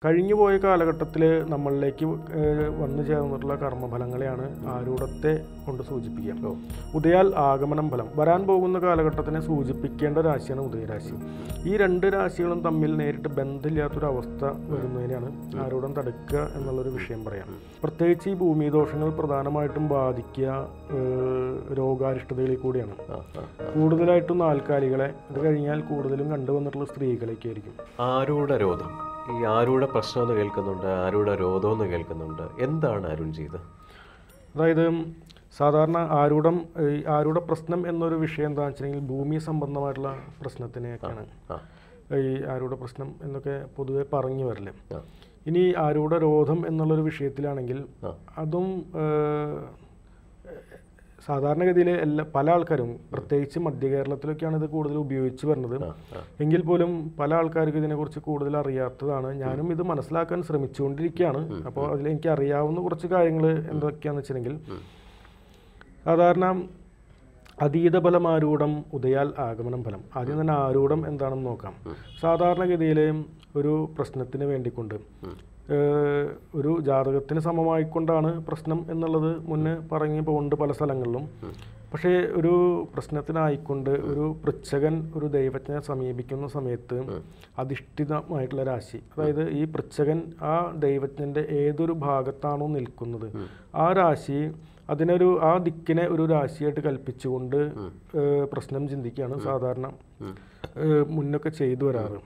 കഴിഞ്ഞുപോയ കാലഘട്ടത്തിൽ നമ്മളിലേക്ക് വന്നു ചേർന്നിട്ടുള്ള കർമ്മഫലങ്ങളെയാണ് ആരൂഢത്തെ കൊണ്ട് സൂചിപ്പിക്കുക. ഉദയാൽ ആഗമനം ഫലം വരാൻ പോകുന്ന കാലഘട്ടത്തിനെ സൂചിപ്പിക്കേണ്ട രാശിയാണ് ഉദയരാശി. ഈ രണ്ട് രാശികളും തമ്മിൽ നേരിട്ട് ബന്ധമില്ലാത്തൊരവസ്ഥ വരുന്നതിനാണ് ആരൂഢം തടുക്കുക എന്നുള്ളൊരു വിഷയം പറയാം. പ്രത്യേകിച്ച് ഈ ഭൂമിദോഷങ്ങൾ പ്രധാനമായിട്ടും ബാധിക്കുക രോഗാരിഷ്ടതകളിൽ കൂടിയാണ്. കൂടുതലായിട്ടും നാൽക്കാലികളെ, അത് കഴിഞ്ഞാൽ കൂടുതലും കണ്ടുവന്നിട്ടുള്ള സ്ത്രീകളൊക്കെ ആയിരിക്കും. ആരൂഢരോധം, ഈ ആരൂഢ പ്രശ്നം എന്ന് കേൾക്കുന്നുണ്ട്, ആരൂഢ രോധം എന്ന് കേൾക്കുന്നുണ്ട്. എന്താണ് അരുൺ ചെയ്ത്? അതായത് സാധാരണ ആരൂഢ പ്രശ്നം എന്നൊരു വിഷയം എന്താണെന്ന് വെച്ചിട്ടുണ്ടെങ്കിൽ ഭൂമി സംബന്ധമായിട്ടുള്ള പ്രശ്നത്തിനെയൊക്കെയാണ് ഈ ആരൂഢ പ്രശ്നം എന്നൊക്കെ പൊതുവെ പറഞ്ഞു വരില്ലേ. ഇനി ആരൂഢ രോധം എന്നുള്ളൊരു വിഷയത്തിലാണെങ്കിൽ അതും സാധാരണഗതിയിൽ പല ആൾക്കാരും, പ്രത്യേകിച്ച് മധ്യ കേരളത്തിലൊക്കെയാണ് ഇത് കൂടുതൽ ഉപയോഗിച്ച് വരുന്നത്. എങ്കിൽ പോലും പല ആൾക്കാർക്കും ഇതിനെക്കുറിച്ച് കൂടുതൽ അറിയാത്തതാണ്. ഞാനും ഇത് മനസ്സിലാക്കാൻ ശ്രമിച്ചുകൊണ്ടിരിക്കുകയാണ്. അപ്പോൾ അതിലെനിക്ക് അറിയാവുന്ന കുറച്ച് കാര്യങ്ങൾ എന്തൊക്കെയാണെന്ന് വെച്ചിട്ടുണ്ടെങ്കിൽ, സാധാരണ അതീതഫലം ആരൂഢം, ഉദയാൽ ആഗമനം ഫലം. ആദ്യം തന്നെ ആരൂഢം എന്താണെന്ന് നോക്കാം. സാധാരണഗതിയിൽ ഒരു പ്രശ്നത്തിന് വേണ്ടിക്കൊണ്ട് ഒരു ജാതകത്തിന് സമമായിക്കൊണ്ടാണ് പ്രശ്നം എന്നുള്ളത് മുന്നേ പറഞ്ഞു പോകുന്നുണ്ട് പല സ്ഥലങ്ങളിലും. പക്ഷേ ഒരു പ്രശ്നത്തിനായിക്കൊണ്ട് ഒരു പൃച്ഛകൻ ഒരു ദൈവജ്ഞനെ സമീപിക്കുന്ന സമയത്ത് അധിഷ്ഠിതമായിട്ടുള്ള രാശി, അതായത് ഈ പൃച്ഛകൻ ആ ദൈവജ്ഞൻ്റെ ഏതൊരു ഭാഗത്താണോ നിൽക്കുന്നത് ആ രാശി ആ ദിക്കിനെ ഒരു രാശിയായിട്ട് കൽപ്പിച്ചുകൊണ്ട് പ്രശ്നം ചിന്തിക്കുകയാണ് സാധാരണ മുന്നൊക്കെ ചെയ്തു വരാറ്.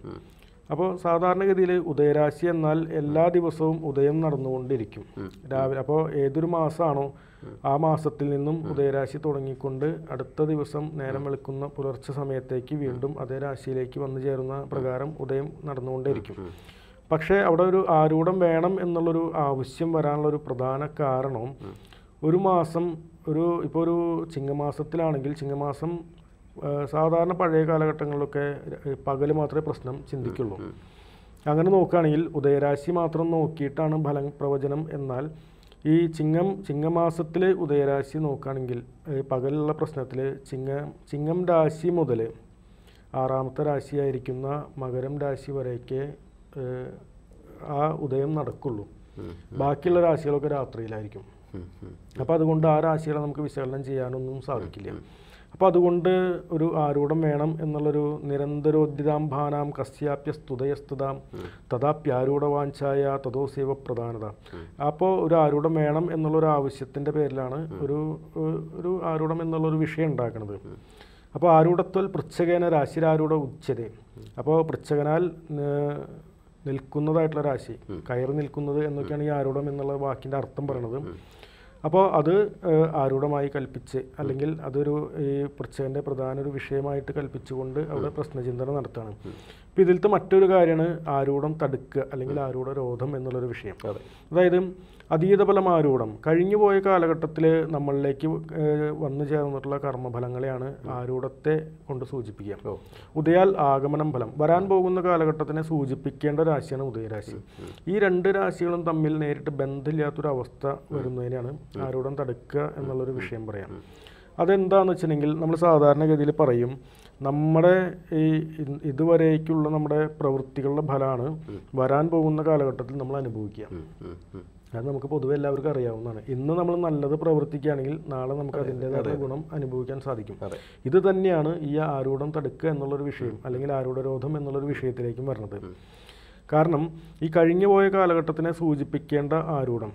അപ്പോൾ സാധാരണഗതിയിൽ ഉദയരാശി എന്നാൽ എല്ലാ ദിവസവും ഉദയം നടന്നുകൊണ്ടിരിക്കും രാവിലെ. അപ്പോൾ ഏതൊരു മാസമാണോ ആ മാസത്തിൽ നിന്നും ഉദയരാശി തുടങ്ങിക്കൊണ്ട് അടുത്ത ദിവസം നേരം വെളുക്കുന്ന പുലർച്ചെ സമയത്തേക്ക് വീണ്ടും അതേ രാശിയിലേക്ക് വന്നു ചേരുന്ന പ്രകാരം ഉദയം നടന്നുകൊണ്ടേയിരിക്കും. പക്ഷേ അവിടെ ഒരു ആരൂഢം വേണം എന്നുള്ളൊരു ആവശ്യം വരാനുള്ളൊരു പ്രധാന കാരണം, ഒരു മാസം ഇപ്പോൾ ഒരു ചിങ്ങമാസത്തിലാണെങ്കിൽ ചിങ്ങമാസം സാധാരണ പഴയ കാലഘട്ടങ്ങളിലൊക്കെ പകൽ മാത്രമേ പ്രശ്നം ചിന്തിക്കുള്ളൂ. അങ്ങനെ നോക്കുകയാണെങ്കിൽ ഉദയരാശി മാത്രം നോക്കിയിട്ടാണ് ഫലം പ്രവചനം. എന്നാൽ ഈ ചിങ്ങമാസത്തിൽ ഉദയരാശി നോക്കുകയാണെങ്കിൽ പകലുള്ള പ്രശ്നത്തിൽ ചിങ്ങം രാശി മുതൽ ആറാമത്തെ രാശിയായിരിക്കുന്ന മകരം രാശി വരെയൊക്കെ ആ ഉദയം നടക്കുള്ളൂ. ബാക്കിയുള്ള രാശികളൊക്കെ രാത്രിയിലായിരിക്കും. അപ്പോൾ അതുകൊണ്ട് ആ രാശികളെ നമുക്ക് വിശകലനം ചെയ്യാനൊന്നും സാധിക്കില്ല. അപ്പോൾ അതുകൊണ്ട് ഒരു ആരൂഢം വേണം എന്നുള്ളൊരു നിരന്തരോദ്യതാംഭാനാം കസ്യാപ്യസ്തുതയസ്തുതാം തഥാപ്യാരൂഢവാഞ്ചായ തതോസേവ പ്രധാനത. അപ്പോൾ ഒരു ആരൂഢം വേണം എന്നുള്ളൊരു ആവശ്യത്തിൻ്റെ പേരിലാണ് ഒരു ആരൂഢം എന്നുള്ളൊരു വിഷയം ഉണ്ടാക്കുന്നത്. അപ്പോൾ ആരൂഢത്വൽ പൃച്ഛകേന രാശിരാരൂഢ ഉച്യതേ. അപ്പോൾ പൃച്ഛകനാൽ നിൽക്കുന്നതായിട്ടുള്ള രാശി, കയറി നിൽക്കുന്നത് എന്നൊക്കെയാണ് ഈ ആരൂഢം എന്നുള്ള വാക്കിൻ്റെ അർത്ഥം പറയുന്നത്. അപ്പോൾ അത് ആരൂഢമായി കൽപ്പിച്ച്, അല്ലെങ്കിൽ അതൊരു ഈ പൃച്ഛകൻ്റെ പ്രധാന ഒരു വിഷയമായിട്ട് കൽപ്പിച്ചുകൊണ്ട് അവിടെ പ്രശ്നചിന്തന നടത്തുകയാണ്. അപ്പോൾ ഇതിലത്തെ മറ്റൊരു കാര്യമാണ് ആരൂഢം തടുക്കുക അല്ലെങ്കിൽ ആരൂഢ രോധം എന്നുള്ളൊരു വിഷയം. അതായത് അതീതഫലം ആരൂഢം കഴിഞ്ഞുപോയ കാലഘട്ടത്തിൽ നമ്മളിലേക്ക് വന്നു ചേർന്നിട്ടുള്ള കർമ്മഫലങ്ങളെയാണ് ആരൂഢത്തെ കൊണ്ട് സൂചിപ്പിക്കുക. ഉദയാൽ ആഗമനം ഫലം വരാൻ പോകുന്ന കാലഘട്ടത്തിനെ സൂചിപ്പിക്കേണ്ട രാശിയാണ് ഉദയരാശി. ഈ രണ്ട് രാശികളും തമ്മിൽ നേരിട്ട് ബന്ധമില്ലാത്തൊരവസ്ഥ വരുന്നതിനാണ് ആരൂഢം തടുക്കുക എന്നുള്ളൊരു വിഷയം പറയാം. അതെന്താണെന്ന് വെച്ചിട്ടുണ്ടെങ്കിൽ, നമ്മൾ സാധാരണഗതിയിൽ പറയും നമ്മുടെ ഈ ഇതുവരേക്കുള്ള നമ്മുടെ പ്രവൃത്തികളുടെ ഫലമാണ് വരാൻ പോകുന്ന കാലഘട്ടത്തിൽ നമ്മൾ അനുഭവിക്കുക. അത് നമുക്ക് പൊതുവെ എല്ലാവർക്കും അറിയാവുന്നതാണ്. ഇന്ന് നമ്മൾ നല്ലത് പ്രവർത്തിക്കുകയാണെങ്കിൽ നാളെ നമുക്ക് അതിൻ്റെതായ ഗുണം അനുഭവിക്കാൻ സാധിക്കും. ഇത് തന്നെയാണ് ഈ ആരൂഢം തടുക്കുക എന്നുള്ളൊരു വിഷയം, അല്ലെങ്കിൽ ആരൂഢരോധം എന്നുള്ളൊരു വിഷയത്തിലേക്കും വരുന്നത്. കാരണം ഈ കഴിഞ്ഞുപോയ കാലഘട്ടത്തിനെ സൂചിപ്പിക്കേണ്ട ആരൂഢം,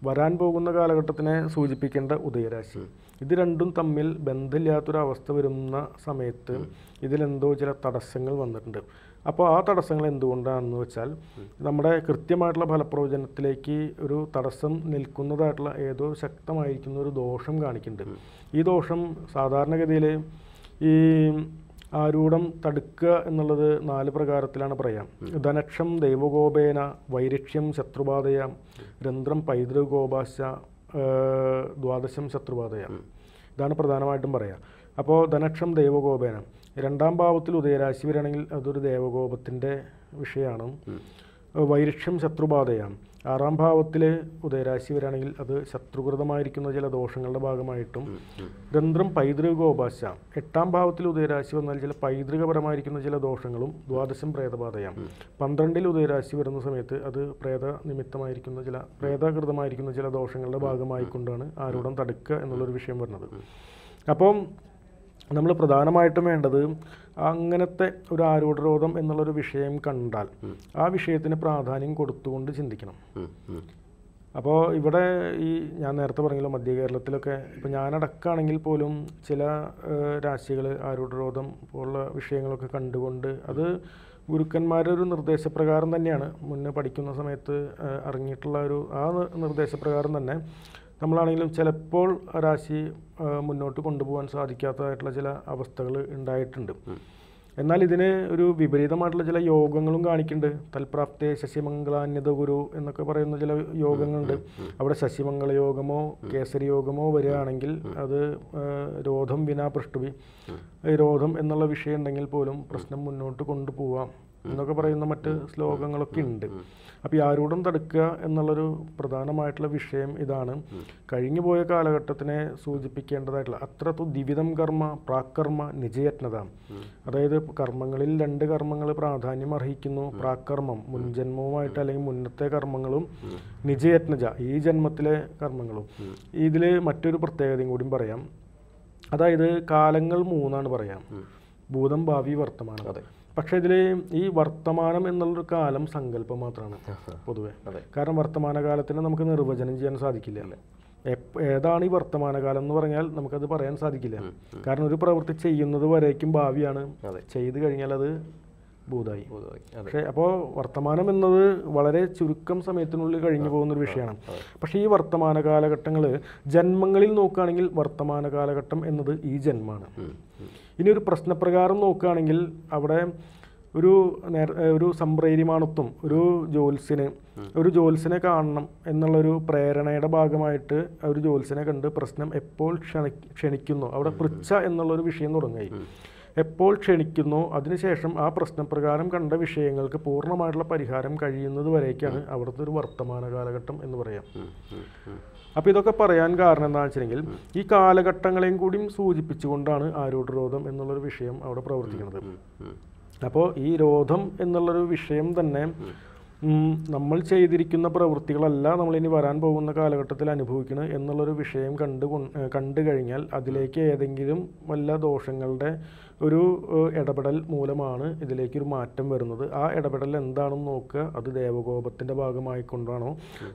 വരാൻ പോകുന്ന കാലഘട്ടത്തിനെ സൂചിപ്പിക്കേണ്ട ഉദയരാശി, ഇത് രണ്ടും തമ്മിൽ ബന്ധമില്ലാത്തൊരവസ്ഥ വരുന്ന സമയത്ത് ഇതിലെന്തോ ചില തടസ്സങ്ങൾ വന്നിട്ടുണ്ട്. അപ്പോൾ ആ തടസ്സങ്ങൾ എന്തുകൊണ്ടാണെന്ന് വെച്ചാൽ, നമ്മുടെ കൃത്യമായിട്ടുള്ള ഫലപ്രവചനത്തിലേക്ക് ഒരു തടസ്സം നിൽക്കുന്നതായിട്ടുള്ള ഏതോ ശക്തമായിരിക്കുന്ന ഒരു ദോഷം കാണിക്കുന്നുണ്ട്. ഈ ദോഷം സാധാരണഗതിയിൽ ഈ ആരൂഢം തടുക്കുക എന്നുള്ളത് 4 പ്രകാരത്തിലാണ് പറയാം. ധനക്ഷം ദൈവകോപേന, വൈരക്ഷ്യം ശത്രുബാധയ, രന്ധ്രം പൈതൃകോപാശ, ദ്വാദശം ശത്രുബാധയ. ഇതാണ് പ്രധാനമായിട്ടും പറയാം. അപ്പോൾ ധനക്ഷം ദൈവകോപേന, 2ാം ഭാവത്തിൽ ഉദയരാശി വരികയാണെങ്കിൽ അതൊരു ദേവകോപത്തിൻ്റെ വിഷയമാണ്. വൈരുഷ്യം ശത്രുബാധയാണ്. 6-ാം ഭാവത്തിൽ ഉദയരാശി വരികയാണെങ്കിൽ അത് ശത്രുകൃതമായിരിക്കുന്ന ചില ദോഷങ്ങളുടെ ഭാഗമായിട്ടും. രന്ധ്രം പൈതൃകോപാശ. 8-ാം ഭാവത്തിൽ ഉദയരാശി വന്നാൽ ചില പൈതൃകപരമായിരിക്കുന്ന ചില ദോഷങ്ങളും. ദ്വാദശം പ്രേതബാധയാണ്. 12-ൽ ഉദയരാശി വരുന്ന സമയത്ത് അത് പ്രേതനിമിത്തമായിരിക്കുന്ന ചില പ്രേതകൃതമായിരിക്കുന്ന ചില ദോഷങ്ങളുടെ ഭാഗമായിക്കൊണ്ടാണ് ആരൂഢം തടുക്കുക എന്നുള്ളൊരു വിഷയം വരുന്നത്. അപ്പം നമ്മൾ പ്രധാനമായിട്ടും വേണ്ടത് അങ്ങനത്തെ ഒരു ആരൂഢരോധം എന്നുള്ളൊരു വിഷയം കണ്ടാൽ ആ വിഷയത്തിന് പ്രാധാന്യം കൊടുത്തുകൊണ്ട് ചിന്തിക്കണം. അപ്പോൾ ഇവിടെ ഈ ഞാൻ നേരത്തെ പറഞ്ഞല്ലോ, മധ്യ കേരളത്തിലൊക്കെ ഇപ്പോൾ ഞാനടക്കാണെങ്കിൽ പോലും ചില രാശികൾ ആരൂഢരോധം പോലുള്ള വിഷയങ്ങളൊക്കെ കണ്ടുകൊണ്ട് അത് ഗുരുക്കന്മാരുടെ ഒരു നിർദ്ദേശപ്രകാരം തന്നെയാണ് മുന്നേ പഠിക്കുന്ന സമയത്ത് ഇറങ്ങിയിട്ടുള്ള ആ നിർദ്ദേശപ്രകാരം തന്നെ നമ്മളാണെങ്കിലും ചിലപ്പോൾ രാശി മുന്നോട്ട് കൊണ്ടുപോകാൻ സാധിക്കാത്തതായിട്ടുള്ള ചില അവസ്ഥകൾ ഉണ്ടായിട്ടുണ്ട്. എന്നാൽ ഇതിന് ഒരു വിപരീതമായിട്ടുള്ള ചില യോഗങ്ങളും കാണിക്കുന്നുണ്ട്. തൽപ്രാപ്തേ ശശിമംഗളാന്യത ഗുരു എന്നൊക്കെ പറയുന്ന ചില യോഗങ്ങളുണ്ട്. അവിടെ ശശിമംഗള യോഗമോ കേസരി യോഗമോ വരികയാണെങ്കിൽ അത് രോധം വിനാ പൃഷ്ടുവി, രോധം എന്നുള്ള വിഷയം ഉണ്ടെങ്കിൽ പോലും പ്രശ്നം മുന്നോട്ട് കൊണ്ടുപോവാം എന്നൊക്കെ പറയുന്ന മറ്റ് ശ്ലോകങ്ങളൊക്കെ ഉണ്ട്. അപ്പോൾ ഈ ആരൂഢം തടുക്കുക എന്നുള്ളൊരു പ്രധാനമായിട്ടുള്ള വിഷയം ഇതാണ്. കഴിഞ്ഞുപോയ കാലഘട്ടത്തിനെ സൂചിപ്പിക്കേണ്ടതായിട്ടുള്ള അത്രത്തു ദ്വിവിധം കർമ്മ പ്രാക്കർമ്മ നിജയത്നത. അതായത് കർമ്മങ്ങളിൽ 2 കർമ്മങ്ങൾ പ്രാധാന്യം അർഹിക്കുന്നു. പ്രാക്കർമ്മം മുൻജന്മവുമായിട്ട് അല്ലെങ്കിൽ മുന്നത്തെ കർമ്മങ്ങളും, നിജയത്നജ ഈ ജന്മത്തിലെ കർമ്മങ്ങളും. ഇതിൽ മറ്റൊരു പ്രത്യേകതയും കൂടി പറയാം. അതായത് കാലങ്ങൾ 3 പറയാം: ഭൂതം, ഭാവി, വർത്തമാനം. പക്ഷേ ഇതിൽ ഈ വർത്തമാനം എന്നുള്ളൊരു കാലം സങ്കല്പം മാത്രമാണ് പൊതുവെ. കാരണം വർത്തമാനകാലത്തിന് നമുക്ക് നിർവചനം ചെയ്യാൻ സാധിക്കില്ല. ഏതാണ് ഈ വർത്തമാനകാലം എന്ന് പറഞ്ഞാൽ നമുക്കത് പറയാൻ സാധിക്കില്ല. കാരണം ഒരു പ്രവൃത്തി ചെയ്യുന്നത് വരേക്കും ഭാവിയാണ്, ചെയ്തു കഴിഞ്ഞാൽ അത് ഭൂതമായി. പക്ഷേ അപ്പോൾ വർത്തമാനം എന്നത് വളരെ ചുരുക്കം സമയത്തിനുള്ളിൽ കഴിഞ്ഞു പോകുന്നൊരു വിഷയമാണ്. പക്ഷേ ഈ വർത്തമാന കാലഘട്ടങ്ങൾ ജന്മങ്ങളിൽ നോക്കുകയാണെങ്കിൽ വർത്തമാന കാലഘട്ടം എന്നത് ഈ ജന്മമാണ്. ഇനി ഒരു പ്രശ്നപ്രകാരം നോക്കുകയാണെങ്കിൽ അവിടെ ഒരു സംപ്രേരിമാണത്വം, ഒരു ജോത്സ്യനെ കാണണം എന്നുള്ളൊരു പ്രേരണയുടെ ഭാഗമായിട്ട് ഒരു ജോത്സ്യനെ കണ്ട് പ്രശ്നം എപ്പോൾ ക്ഷണിക്കുന്നു, അവിടെ പൃച്ഛ എന്നുള്ളൊരു വിഷയം തുടങ്ങി. എപ്പോൾ ക്ഷണിക്കുന്നു അതിനുശേഷം ആ പ്രശ്നപ്രകാരം കണ്ട വിഷയങ്ങൾക്ക് പൂർണ്ണമായിട്ടുള്ള പരിഹാരം കഴിയുന്നത് വരേക്കാണ് അവിടുത്തെ ഒരു വർത്തമാന കാലഘട്ടം എന്ന് പറയാം. അപ്പോൾ ഇതൊക്കെ പറയാൻ കാരണം എന്താണെന്ന് വെച്ചിട്ടുണ്ടെങ്കിൽ ഈ കാലഘട്ടങ്ങളെയും കൂടിയും സൂചിപ്പിച്ചുകൊണ്ടാണ് ആരൂഢരോധം എന്നുള്ളൊരു വിഷയം അവിടെ പ്രവർത്തിക്കുന്നത്. അപ്പോൾ ഈ രോധം എന്നുള്ളൊരു വിഷയം തന്നെ നമ്മൾ ചെയ്തിരിക്കുന്ന പ്രവൃത്തികളല്ല നമ്മളിനി വരാൻ പോകുന്ന കാലഘട്ടത്തിൽ അനുഭവിക്കണം എന്നുള്ളൊരു വിഷയം കണ്ടു കഴിഞ്ഞാൽ അതിലേക്ക് ഏതെങ്കിലും വല്ല ദോഷങ്ങളുടെ ഒരു ഇടപെടൽ മൂലമാണ് ഇതിലേക്കൊരു മാറ്റം വരുന്നത്. ആ ഇടപെടൽ എന്താണെന്ന് നോക്കുക. അത് ദേവകോപത്തിൻ്റെ ഭാഗമായിക്കൊണ്ടാണോ,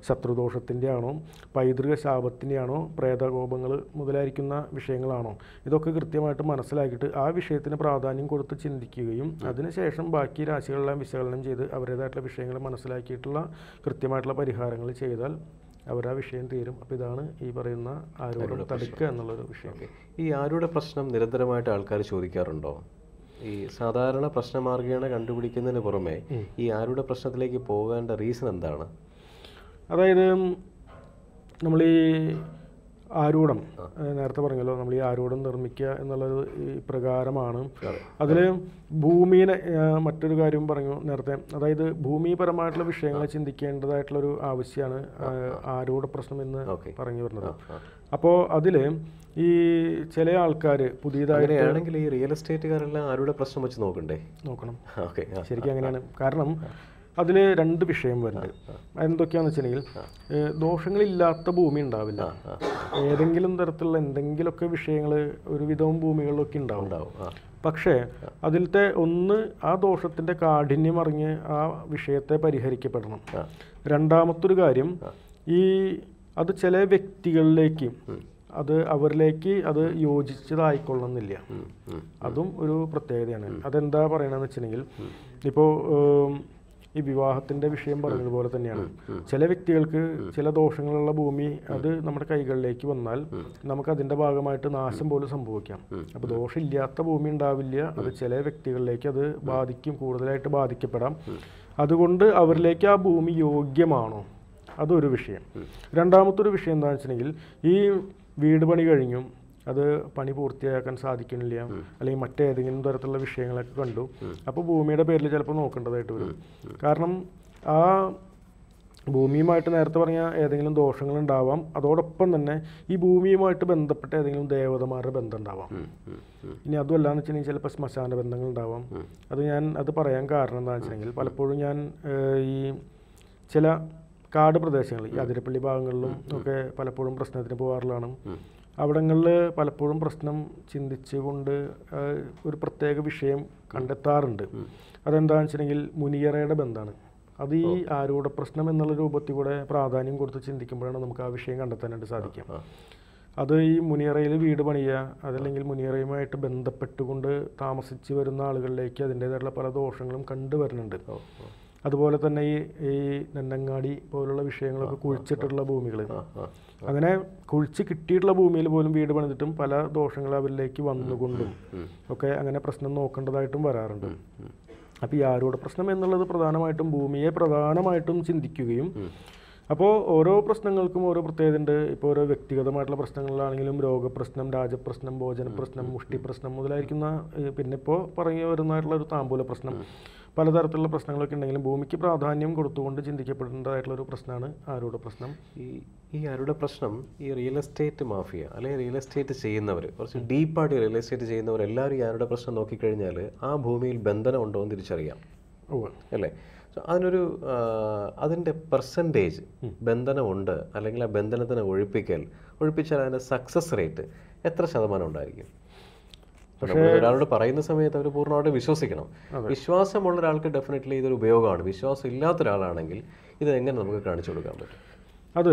ശത്രുദോഷത്തിൻ്റെ ആണോ, പൈതൃക ശാപത്തിൻ്റെ ആണോ, പ്രേതകോപങ്ങൾ മുതലായിരിക്കുന്ന വിഷയങ്ങളാണോ, ഇതൊക്കെ കൃത്യമായിട്ട് മനസ്സിലാക്കിയിട്ട് ആ വിഷയത്തിന് പ്രാധാന്യം കൊടുത്ത് ചിന്തിക്കുകയും അതിനുശേഷം ബാക്കി രാശികളെല്ലാം വിശകലനം ചെയ്ത് അവരുടേതായിട്ടുള്ള വിഷയങ്ങൾ മനസ്സിലാക്കിയിട്ടുള്ള കൃത്യമായിട്ടുള്ള പരിഹാരങ്ങൾ ചെയ്താൽ അവരാ വിഷയം തീരും. അപ്പോൾ ഇതാണ് ഈ പറയുന്ന ആരൂഢം തടുക്കുക എന്നുള്ളൊരു വിഷയം. ഈ ആരൂഢ പ്രശ്നം നിരന്തരമായിട്ട് ആൾക്കാർ ചോദിക്കാറുണ്ടോ? ഈ സാധാരണ പ്രശ്നമാർഗേണ കണ്ടുപിടിക്കുന്നതിന് പുറമെ ഈ ആരൂഢ പ്രശ്നത്തിലേക്ക് പോകേണ്ട റീസൺ എന്താണ്? അതായത് നമ്മൾ ഈ ആരൂഢം നേരത്തെ പറഞ്ഞല്ലോ, നമ്മൾ ഈ ആരൂഢം നിർമ്മിക്കുക എന്നുള്ളത് ഈ പ്രകാരമാണ്. അതിൽ ഭൂമിയെ മറ്റൊരു കാര്യം പറഞ്ഞു നേരത്തെ, അതായത് ഭൂമിപരമായിട്ടുള്ള വിഷയങ്ങൾ ചിന്തിക്കേണ്ടതായിട്ടുള്ളൊരു ആവശ്യമാണ് ആരൂഢ പ്രശ്നം എന്ന് പറഞ്ഞു വരുന്നത്. അപ്പോൾ അതിൽ ഈ ചില ആൾക്കാർ പുതിയതായിട്ടാണെങ്കിൽ ഈ റിയൽ എസ്റ്റേറ്റുകാരെല്ലാം ആരൂഢ പ്രശ്നം വെച്ച് നോക്കണം. ഓക്കെ, ശരിക്കും അങ്ങനെയാണ്. കാരണം അതിൽ 2 വിഷയം വരുന്നുണ്ട്. എന്തൊക്കെയാണെന്ന് വെച്ചിട്ടുണ്ടെങ്കിൽ ദോഷങ്ങളില്ലാത്ത ഭൂമി ഉണ്ടാവില്ല. ഏതെങ്കിലും തരത്തിലുള്ള എന്തെങ്കിലുമൊക്കെ വിഷയങ്ങൾ ഒരുവിധവും ഭൂമികളിലൊക്കെ ഉണ്ടാവും. പക്ഷേ അതിലത്തെ ഒന്ന് ആ ദോഷത്തിൻ്റെ കാഠിന്യം അറിഞ്ഞ് ആ വിഷയത്തെ പരിഹരിക്കപ്പെടണം. രണ്ടാമത്തൊരു കാര്യം അത് ചില വ്യക്തികളിലേക്ക് അവരിലേക്ക് അത് യോജിച്ചതായിക്കൊള്ളുന്നില്ല. അതും ഒരു പ്രത്യേകതയാണ്. അതെന്താ പറയണമെന്ന് വെച്ചിട്ടുണ്ടെങ്കിൽ ഇപ്പോൾ ഈ വിവാഹത്തിൻ്റെ വിഷയം പറഞ്ഞതുപോലെ തന്നെയാണ്. ചില വ്യക്തികൾക്ക് ചില ദോഷങ്ങളുള്ള ഭൂമി അത് നമ്മുടെ കൈകളിലേക്ക് വന്നാൽ നമുക്ക് അതിൻ്റെ ഭാഗമായിട്ട് നാശം പോലും സംഭവിക്കാം. അപ്പോൾ ദോഷമില്ലാത്ത ഭൂമി ഉണ്ടാവില്ല. അത് ചില വ്യക്തികളിലേക്ക് അത് കൂടുതലായിട്ട് ബാധിക്കപ്പെടാം. അതുകൊണ്ട് അവരിലേക്ക് ആ ഭൂമി യോഗ്യമാണോ, അതൊരു വിഷയം. രണ്ടാമത്തൊരു വിഷയം എന്താണെന്ന് വെച്ചിട്ടുണ്ടെങ്കിൽ ഈ വീട് പണി കഴിഞ്ഞും അത് പണി പൂർത്തിയാക്കാൻ സാധിക്കുന്നില്ല, അല്ലെങ്കിൽ മറ്റേതെങ്കിലും തരത്തിലുള്ള വിഷയങ്ങളൊക്കെ കണ്ടു. അപ്പോൾ ഭൂമിയുടെ പേരിൽ ചിലപ്പോൾ നോക്കേണ്ടതായിട്ട് വരും. കാരണം ആ ഭൂമിയുമായിട്ട് നേരത്തെ പറഞ്ഞ ഏതെങ്കിലും ദോഷങ്ങൾ ഉണ്ടാവാം. അതോടൊപ്പം തന്നെ ഈ ഭൂമിയുമായിട്ട് ബന്ധപ്പെട്ട ഏതെങ്കിലും ദേവതമാരുടെ ബന്ധം ഉണ്ടാവാം. ഇനി അതുമല്ല എന്ന് വെച്ചിട്ടുണ്ടെങ്കിൽ ചിലപ്പോൾ ശ്മശാന ബന്ധങ്ങൾ ഉണ്ടാവാം. അത് പറയാൻ കാരണം എന്താണെന്ന് വെച്ചിട്ടുണ്ടെങ്കിൽ പലപ്പോഴും ഞാൻ ഈ ചില കാട് പ്രദേശങ്ങൾ, ഈ അതിരപ്പള്ളി ഭാഗങ്ങളിലും ഒക്കെ പലപ്പോഴും പ്രശ്നത്തിന് പോകാറുള്ളതാണ്. അവിടങ്ങളിൽ പലപ്പോഴും പ്രശ്നം ചിന്തിച്ചുകൊണ്ട് ഒരു പ്രത്യേക വിഷയം കണ്ടെത്താറുണ്ട്. അതെന്താണെന്ന് വെച്ചിട്ടുണ്ടെങ്കിൽ മുനിയറയുടെ ബന്ധമാണ്. അത് ഈ ആരൂഢ പ്രശ്നം എന്നുള്ള രൂപത്തിൽ കൂടെ പ്രാധാന്യം കൊടുത്ത് ചിന്തിക്കുമ്പോഴാണ് നമുക്ക് ആ വിഷയം കണ്ടെത്താനായിട്ട് സാധിക്കും. അത് ഈ മുനിയറയിൽ വീട് പണിയുക, അതല്ലെങ്കിൽ മുനിയറയുമായിട്ട് ബന്ധപ്പെട്ടുകൊണ്ട് താമസിച്ച് വരുന്ന ആളുകളിലേക്ക് അതിൻ്റേതായിട്ടുള്ള പല ദോഷങ്ങളും കണ്ടുവരുന്നുണ്ട്. അതുപോലെ തന്നെ ഈ നെന്നങ്ങാടി പോലുള്ള വിഷയങ്ങളൊക്കെ കുഴിച്ചിട്ടുള്ള ഭൂമികൾ, അങ്ങനെ കുഴിച്ച് കിട്ടിയിട്ടുള്ള ഭൂമിയിൽ പോലും വീട് പണിതിട്ടും പല ദോഷങ്ങൾ അവരിലേക്ക് വന്നുകൊണ്ടും ഒക്കെ അങ്ങനെ പ്രശ്നം നോക്കേണ്ടതായിട്ടും വരാറുണ്ട്. അപ്പോൾ ഈ ആരൂഢ പ്രശ്നം എന്നുള്ളത് പ്രധാനമായിട്ടും ഭൂമിയെ പ്രധാനമായിട്ടും ചിന്തിക്കുകയും, അപ്പോൾ ഓരോ പ്രശ്നങ്ങൾക്കും ഓരോ പ്രത്യേകതയുണ്ട്. ഇപ്പോൾ ഓരോ വ്യക്തിഗതമായിട്ടുള്ള പ്രശ്നങ്ങളിലാണെങ്കിലും രോഗപ്രശ്നം, രാജപ്രശ്നം, ഭോജന പ്രശ്നം, മുഷ്ടി പ്രശ്നം മുതലായിരിക്കുന്ന, പിന്നെ ഇപ്പോൾ പറഞ്ഞു വരുന്നതായിട്ടുള്ള ഒരു താമ്പൂല പ്രശ്നം, പലതരത്തിലുള്ള പ്രശ്നങ്ങളൊക്കെ ഉണ്ടെങ്കിലും ഭൂമിക്ക് പ്രാധാന്യം കൊടുത്തുകൊണ്ട് ചിന്തിക്കപ്പെടേണ്ടതായിട്ടുള്ളൊരു പ്രശ്നമാണ് ആരൂഢ പ്രശ്നം. ഈ ആരൂഢ പ്രശ്നം ഈ റിയൽ എസ്റ്റേറ്റ് മാഫിയ അല്ലെങ്കിൽ റിയൽ എസ്റ്റേറ്റ് ചെയ്യുന്നവർ, കുറച്ച് ഡീപ്പായിട്ട് റിയൽ എസ്റ്റേറ്റ് ചെയ്യുന്നവർ എല്ലാവരും ഈ ആരൂഢ പ്രശ്നം നോക്കിക്കഴിഞ്ഞാൽ ആ ഭൂമിയിൽ ബന്ധനം ഉണ്ടോ എന്ന് തിരിച്ചറിയാം അല്ലേ? സോ അതിൻ്റെ പെർസെൻറ്റേജ് ബന്ധനമുണ്ട് അല്ലെങ്കിൽ ആ ബന്ധനത്തിനെ ഒഴിപ്പിച്ചാൽ അതിൻ്റെ സക്സസ് റേറ്റ് എത്ര ശതമാനം ഉണ്ടായിരിക്കും? ഒരാളോട് പറയുന്ന സമയത്ത് അവർ പൂർണ്ണമായിട്ട് വിശ്വസിക്കണം. വിശ്വാസമുള്ള ഒരാൾക്ക് ഡെഫിനറ്റ്ലി ഇതൊരു ഉപയോഗമാണ്. വിശ്വാസം ഇല്ലാത്ത ഒരാളാണെങ്കിൽ ഇത് എങ്ങനെ നമുക്ക് കാണിച്ചു കൊടുക്കാൻ പറ്റും? അത്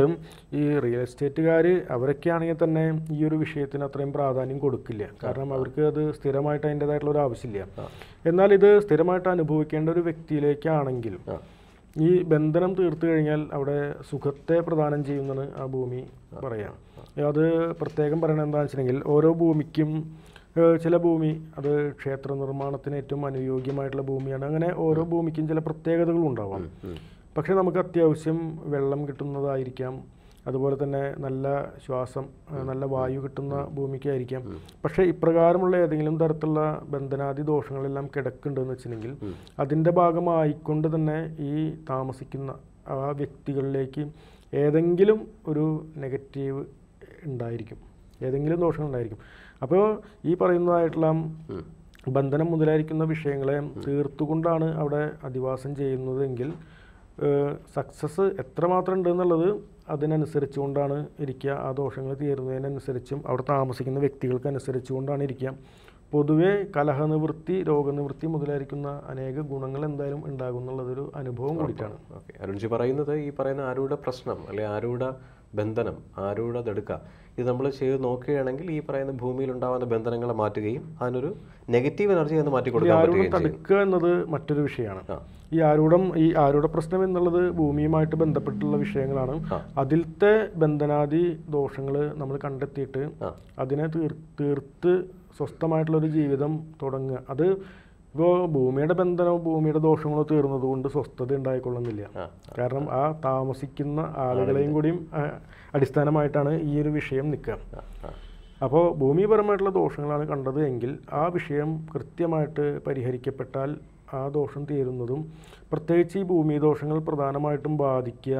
ഈ റിയൽ എസ്റ്റേറ്റുകാർ അവരൊക്കെ ആണെങ്കിൽ തന്നെ ഈ ഒരു വിഷയത്തിന് അത്രയും പ്രാധാന്യം കൊടുക്കില്ല. കാരണം അവർക്ക് അത് സ്ഥിരമായിട്ട് അതിൻ്റെതായിട്ടുള്ള ഒരു ആവശ്യമില്ല. എന്നാൽ ഇത് സ്ഥിരമായിട്ട് അനുഭവിക്കേണ്ട ഒരു വ്യക്തിയിലേക്കാണെങ്കിൽ ഈ ബന്ധനം തീർത്തു കഴിഞ്ഞാൽ അവിടെ സുഖത്തെ പ്രദാനം ചെയ്യുന്നതാണ് ആ ഭൂമി പറയാം. അത് പ്രത്യേകം പറയണത് എന്താണെന്ന് വെച്ചിട്ടുണ്ടെങ്കിൽ ഓരോ ഭൂമിക്കും ചില ഭൂമി അത് ക്ഷേത്ര നിർമ്മാണത്തിന് ഏറ്റവും അനുയോഗ്യമായിട്ടുള്ള ഭൂമിയാണ്. അങ്ങനെ ഓരോ ഭൂമിക്കും ചില പ്രത്യേകതകളും ഉണ്ടാവാം. പക്ഷേ നമുക്ക് അത്യാവശ്യം വെള്ളം കിട്ടുന്നതായിരിക്കാം, അതുപോലെ തന്നെ നല്ല ശ്വാസം, നല്ല വായു കിട്ടുന്ന ഭൂമിക്കായിരിക്കാം. പക്ഷേ ഇപ്രകാരമുള്ള ഏതെങ്കിലും തരത്തിലുള്ള ബന്ധനാദി ദോഷങ്ങളെല്ലാം കിടക്കുന്നുണ്ടെന്ന് വെച്ചിട്ടുണ്ടെങ്കിൽ അതിൻ്റെ ഭാഗമായിക്കൊണ്ട് തന്നെ ഈ താമസിക്കുന്ന ആ വ്യക്തികളിലേക്ക് ഏതെങ്കിലും ഒരു നെഗറ്റീവ് ഉണ്ടായിരിക്കും, ഏതെങ്കിലും ദോഷങ്ങളുണ്ടായിരിക്കും. അപ്പോൾ ഈ പറയുന്നതായിട്ടുള്ള ബന്ധനം മുതലായിരിക്കുന്ന വിഷയങ്ങളെ തീർത്തുകൊണ്ടാണ് അവിടെ അധിവാസം ചെയ്യുന്നതെങ്കിൽ സക്സസ് എത്രമാത്രം ഉണ്ട് എന്നുള്ളത് അതിനനുസരിച്ചുകൊണ്ടാണ് ഇരിക്കുക. ആ ദോഷങ്ങൾ തീരുന്നതിനനുസരിച്ചും അവിടെ താമസിക്കുന്ന വ്യക്തികൾക്ക് അനുസരിച്ചുകൊണ്ടാണ് ഇരിക്കുക. പൊതുവേ കലഹനിവൃത്തി, രോഗനിവൃത്തി മുതലായിരിക്കുന്ന അനേക ഗുണങ്ങൾ എന്തായാലും ഉണ്ടാകും എന്നുള്ളതൊരു അനുഭവം കൂടിയിട്ടാണ്. ഓക്കെ, അരുൺജി പറയുന്നത് ഈ പറയുന്ന ആരൂഢ പ്രശ്നം അല്ലെങ്കിൽ ആരൂഢ ബന്ധനം, ആരൂഢ തടുക്ക, ഇത് നമ്മൾ ചെയ്ത് നോക്കുകയാണെങ്കിൽ ഈ പറയുന്ന ഭൂമിയിൽ ഉണ്ടാകുന്ന ബന്ധനങ്ങളെ മാറ്റുകയും അതിനൊരു നെഗറ്റീവ് എനർജി എന്ന് മാറ്റി കൊടുക്കാൻ പറ്റുകയും ചെയ്യും. തടുക്കുക എന്നത് മറ്റൊരു വിഷയമാണ്. ഈ ആരൂഢ പ്രശ്നം എന്നുള്ളത് ഭൂമിയുമായിട്ട് ബന്ധപ്പെട്ടുള്ള വിഷയങ്ങളാണ്. അതിലത്തെ ബന്ധനാദി ദോഷങ്ങൾ നമ്മൾ കണ്ടെത്തിയിട്ട് അതിനെ തീർത്ത് സ്വസ്ഥമായിട്ടുള്ളൊരു ജീവിതം തുടങ്ങുക. അത് ഇപ്പോൾ ഭൂമിയുടെ ബന്ധനവും ഭൂമിയുടെ ദോഷങ്ങളോ തീർന്നത് കൊണ്ട് സ്വസ്ഥത ഉണ്ടായിക്കൊള്ളുന്നില്ല. കാരണം ആ താമസിക്കുന്ന ആളുകളെയും കൂടിയും അടിസ്ഥാനമായിട്ടാണ് ഈ ഒരു വിഷയം നിൽക്കുക. അപ്പോൾ ഭൂമിപരമായിട്ടുള്ള ദോഷങ്ങളാണ് കണ്ടത് എങ്കിൽ ആ വിഷയം കൃത്യമായിട്ട് പരിഹരിക്കപ്പെട്ടാൽ ആ ദോഷം തീരുന്നതും, പ്രത്യേകിച്ച് ഈ ഭൂമി ദോഷങ്ങൾ പ്രധാനമായിട്ടും ബാധിക്കുക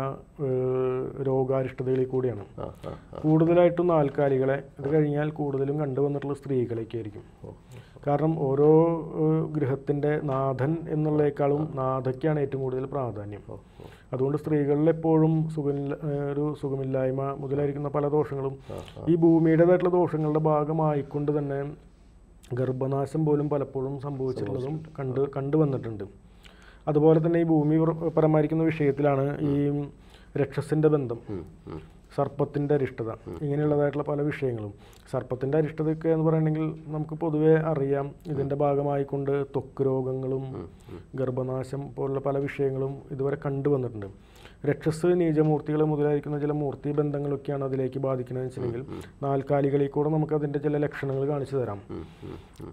രോഗാരിഷ്ടതകളിൽ കൂടിയാണ്. കൂടുതലായിട്ടും നാൽക്കാലികളെ, അത് കഴിഞ്ഞാൽ കൂടുതലും കണ്ടുവന്നിട്ടുള്ള സ്ത്രീകളേക്ക് ആയിരിക്കും. കാരണം ഓരോ ഗൃഹത്തിൻ്റെ നാഥൻ എന്നുള്ളേക്കാളും നാഥയ്ക്കാണ് ഏറ്റവും കൂടുതൽ പ്രാധാന്യം. അതുകൊണ്ട് സ്ത്രീകളിൽ എപ്പോഴും സുഖമില്ലായ്മ മുതലായിരിക്കുന്ന പല ദോഷങ്ങളും ഈ ഭൂമിയുടേതായിട്ടുള്ള ദോഷങ്ങളുടെ ഭാഗമായിക്കൊണ്ട് തന്നെ ഗർഭനാശം പോലും പലപ്പോഴും സംഭവിച്ചിട്ടുള്ളതും കണ്ടുവന്നിട്ടുണ്ട്. അതുപോലെ തന്നെ ഈ ഭൂമിപരമായിരിക്കുന്ന വിഷയത്തിലാണ് ഈ രക്ഷസിൻ്റെ ബന്ധം, സർപ്പത്തിൻ്റെ അരിഷ്ടത, ഇങ്ങനെയുള്ളതായിട്ടുള്ള പല വിഷയങ്ങളും. സർപ്പത്തിൻ്റെ അരിഷ്ടതയൊക്കെ എന്ന് പറയുകയാണെങ്കിൽ നമുക്ക് പൊതുവെ അറിയാം. ഇതിൻ്റെ ഭാഗമായിക്കൊണ്ട് ത്വക്ക് രോഗങ്ങളും ഗർഭനാശം പോലുള്ള പല വിഷയങ്ങളും ഇതുവരെ കണ്ടുവന്നിട്ടുണ്ട്. രക്ഷസ്, നീചമൂർത്തികൾ മുതലായിരിക്കുന്ന ചില മൂർത്തി ബന്ധങ്ങളൊക്കെയാണ് അതിലേക്ക് ബാധിക്കുന്നതെന്ന് വെച്ചിട്ടുണ്ടെങ്കിൽ നാൽക്കാലികളിൽ കൂടെ നമുക്ക് അതിൻ്റെ ചില ലക്ഷണങ്ങൾ കാണിച്ചു തരാം.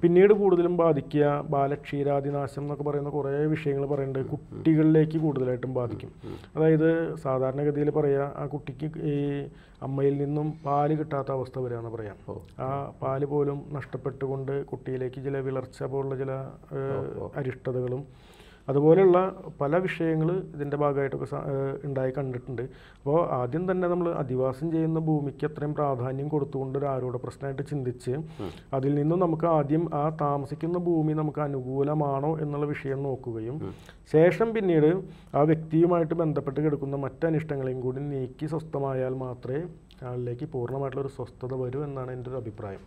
പിന്നീട് കൂടുതലും ബാധിക്കുക ബാലക്ഷീരാദിനാശം എന്നൊക്കെ പറയുന്ന കുറേ വിഷയങ്ങൾ പറയുന്നുണ്ട്. കുട്ടികളിലേക്ക് കൂടുതലായിട്ടും ബാധിക്കും. അതായത് സാധാരണഗതിയിൽ പറയുക, ആ കുട്ടിക്ക് ഈ അമ്മയിൽ നിന്നും പാല് കിട്ടാത്ത അവസ്ഥ വരികയെന്ന് പറയാം. ആ പാല് പോലും നഷ്ടപ്പെട്ടുകൊണ്ട് കുട്ടിയിലേക്ക് ചില വിളർച്ച പോലുള്ള ചില അരിഷ്ടതകളും അതുപോലെയുള്ള പല വിഷയങ്ങൾ ഇതിൻ്റെ ഭാഗമായിട്ടൊക്കെ ഉണ്ടായി കണ്ടിട്ടുണ്ട്. അപ്പോൾ ആദ്യം തന്നെ നമ്മൾ അധിവാസം ചെയ്യുന്ന ഭൂമിക്ക് അത്രയും പ്രാധാന്യം കൊടുത്തുകൊണ്ട് ഒരു ആരോഗ്യ പ്രശ്നമായിട്ട് ചിന്തിച്ച് അതിൽ നിന്നും നമുക്ക് ആദ്യം ആ താമസിക്കുന്ന ഭൂമി നമുക്ക് അനുകൂലമാണോ എന്നുള്ള വിഷയം നോക്കുകയും ശേഷം പിന്നീട് ആ വ്യക്തിയുമായിട്ട് ബന്ധപ്പെട്ട് കിടക്കുന്ന മറ്റനിഷ്ടങ്ങളെയും കൂടി നീക്കി സ്വസ്ഥമായാൽ മാത്രമേ ആളിലേക്ക് പൂർണ്ണമായിട്ടുള്ളൊരു സ്വസ്ഥത വരൂ എന്നാണ് എൻ്റെ ഒരു അഭിപ്രായം.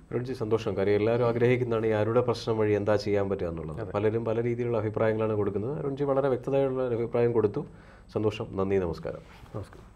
അരുൺജി, സന്തോഷം. കാര്യം എല്ലാവരും ആഗ്രഹിക്കുന്നതാണ് ഈ ആരുടെ പ്രശ്നം വഴി എന്താ ചെയ്യാൻ പറ്റുക എന്നുള്ളത്. പലരും പല രീതിയിലുള്ള അഭിപ്രായങ്ങളാണ് കൊടുക്കുന്നത്. അരുൺജി വളരെ വ്യക്തതയുള്ള ഒരു അഭിപ്രായം കൊടുത്തു. സന്തോഷം. നന്ദി. നമസ്കാരം. നമസ്കാരം.